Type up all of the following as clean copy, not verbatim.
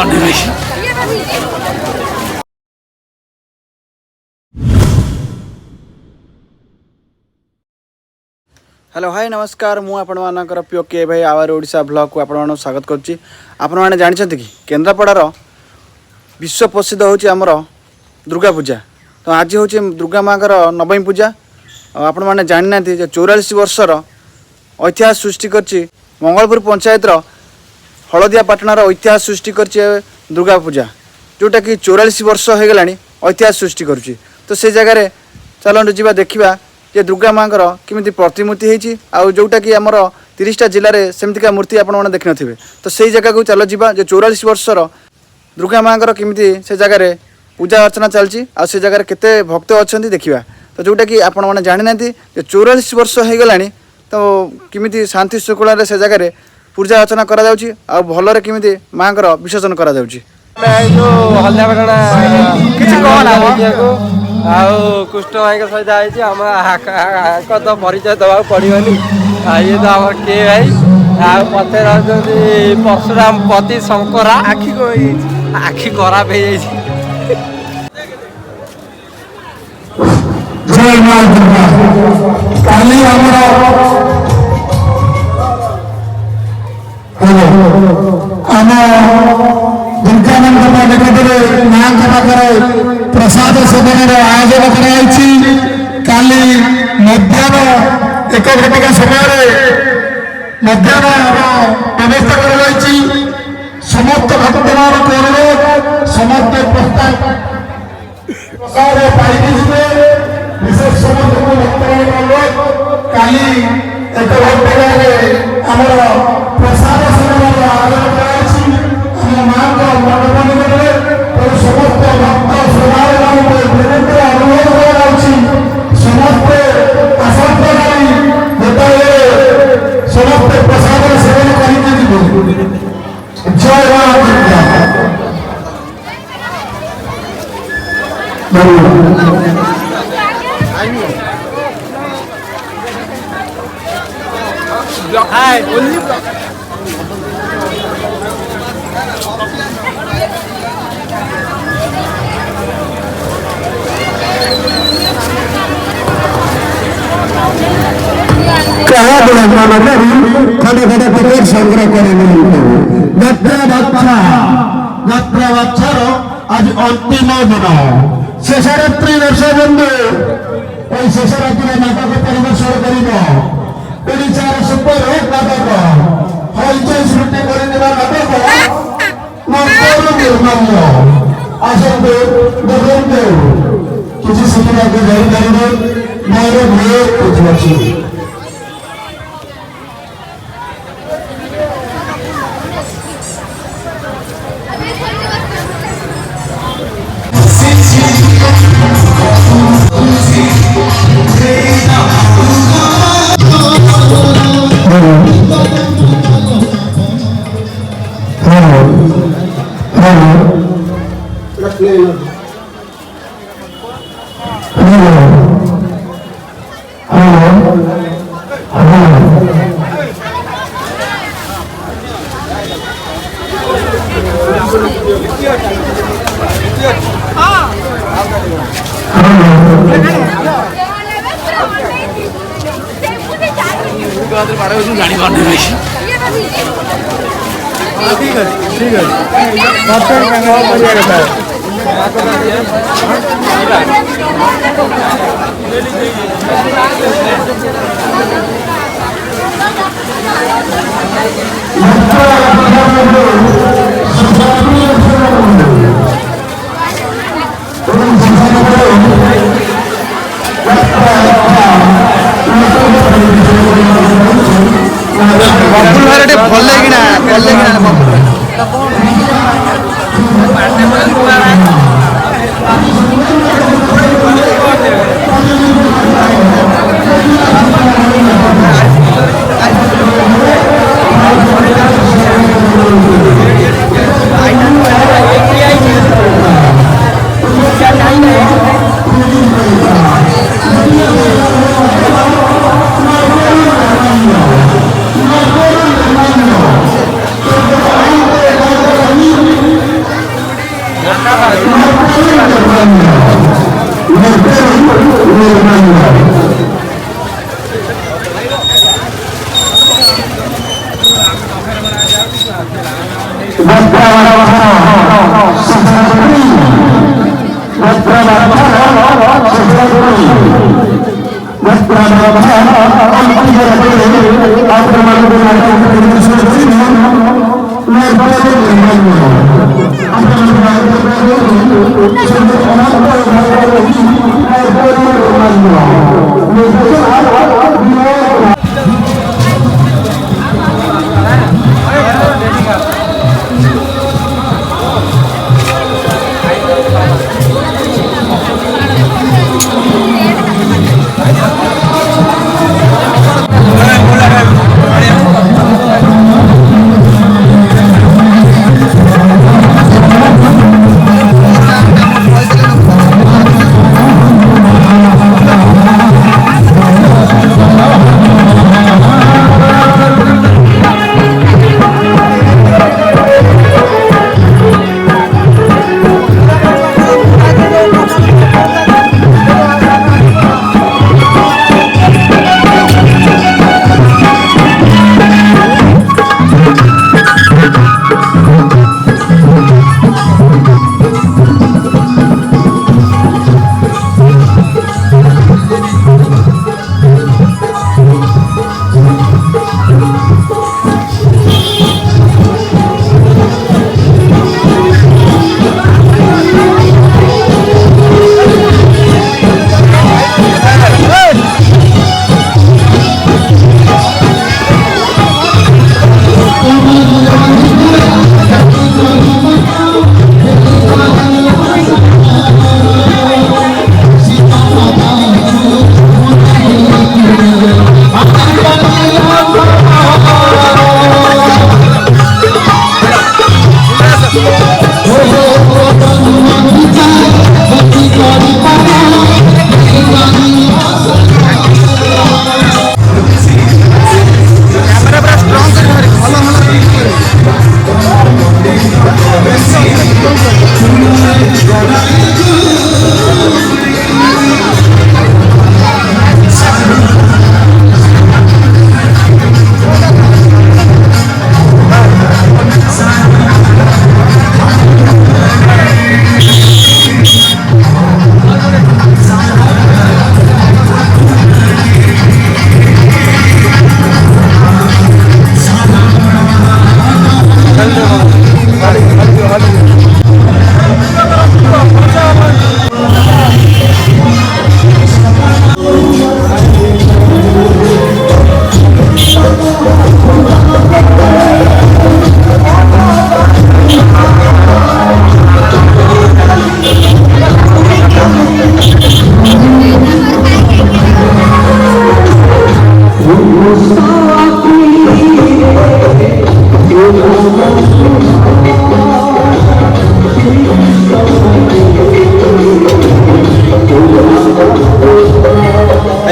Hello hi नमस्कार मुझे प्रिय के भाई आवर ओडिशा ब्लॉग को आपण स्वागत करुच्ची। आपने जानते कि केन्द्रापड़ार विश्व प्रसिद्ध होमर दुर्गा पूजा। तो आज हूँ दुर्गा माँ नवमी पूजा। आपण मैंने जानी ना 44 वर्षर इतिहास सृष्टि कर मंगलपुर पंचायतर हलदिया पाटणार इतिहास सृष्टि कर दुर्गा पूजा, जोटा कि 44 वर्ष हो गला इतिहास सृष्टि करुच्ची। तो से जगह चलतु जा देखा जे दुर्गा माँ किमिति प्रतिमूर्ति होती जोटा कि आमर 30टा जिले में सेमतिका मूर्ति आपने देखी थे। तो से जगह को चल जा 44 वर्षर दुर्गा माँ किमिति से जगह पूजा अर्चना चलती से जगह केते भक्त अच्छा देखा। तो जोटा कि आपण मैंने जानी ना 44 वर्ष हो गला तो किमिति शांति श्रृंखला से जगह पूजा अर्चना करा भलरे किमिति माँ विसर्जन करा कृष्ण भाई के सहित आई आम तो परिचय दवा पड़ोनी ये तो आम के भाई पते परशुराम पति शंकरा आखि खराब हो प्रसाद सेवन आयोजन काली मध्याह्न 1 घटिका समय मध्याह्न व्यवस्था कर समस्त भक्तमान को अनुरोध समस्त प्रसाद पाइबे विशेष समस्त भक्तमान अनुरोध काली 1 घटिका प्रसाद सेवन आयोजन कर माँ को मंडप निकटରେ समस्त भक्त श्रद्धालु विनम्र अनुरोध समस्ते आसंतकाली समस्त प्रसाद सेवन कर जय मां दुर्गा। खड़े खड़े टिकट संग्रह कर आज अंतिम दिन शेषरात्रि दर्शक बंधु शेषरात्रि नाटक परिवेशन कर सुपर हिट नाटक हलचल सृष्टि नाटक आसतु देखते किसी शिखा जापर मोर भय कुछ अच्छी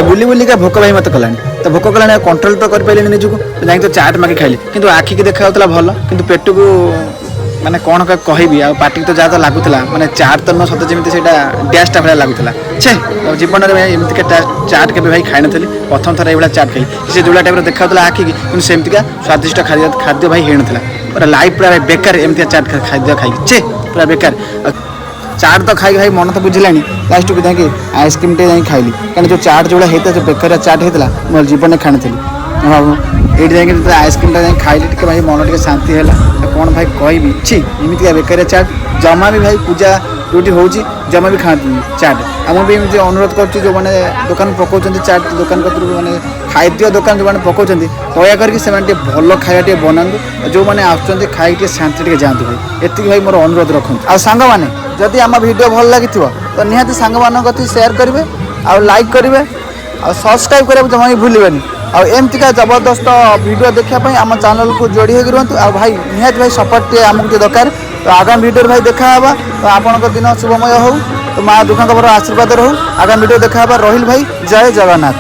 बुली बुलिका भोक भाई मत कलानी तो भोक कलानी कंट्रोल तो कर पाइले निजको जाई तो चाट माके खाइली किंतु आखि के देखा होतला भल किंतु पेट को माने कोन का कहबी आ पार्टी तो जा तो लागुतला माने चाट तो न सत जेमिति सेटा डैश टा भला लागुतला छे जीवन रे एमिति का चाट के भाई खाइ नथली प्रथम थरा एबला चाट खाइली से जोला टाइप रो देखा होतला आखि किंतु सेमिति का स्वादिष्ट खाद्य भाई हेणथला पूरा लाइफ पूरा बेकार एमिति चाट खाद्य खाइ छे पूरा बेकार चाट तो खाई भाई मन तो बुझिलानी लास्ट को जाके आइसक्रीम टे जाई खाइली कारण जो चाट जोड़ा हेता जो बेकार चाट हेतला मोर जीवन में खाने थली एट जाके आइसक्रीम टा जाई खाइली टिके भाई मन टिके शांति हैला कौन भाई कहबी छी एमिति का बेकार चाट जमा भी भाई पूजा जोटी होची जमा भी खाती चाट हम भी एमती अनुरोध करछि जो माने दुकान पकाउछन्ती चाट दुकान कतरु माने खाद्य दुकान जो माने पकाउछन्ती दया करके से माने भलो खाया टे बनांदु जो माने आछन्ती खाइ टे शांति टिके जांतु भाई एति भाई मोर अनुरोध रखन आ संग माने जदि आम वीडियो भल लगी तो निहाती सांग मान कति शेयर करेंगे आ लाइक करेंगे आ सब्सक्राइब करने जमा भी भूलें आ एमतीका जबरदस्त वीडियो देखापी आम चैनल को जोड़ी होगी रुहतु आ भाई निहाती भाई सपोर्ट टे आमको दरकार तो आगामी वीडियो भाई देखा तो आपण दिन शुभमय हो तो माँ दुखा आशीर्वाद रहू आगामी वीडियो देखा रहिल भाई जय जगन्नाथ।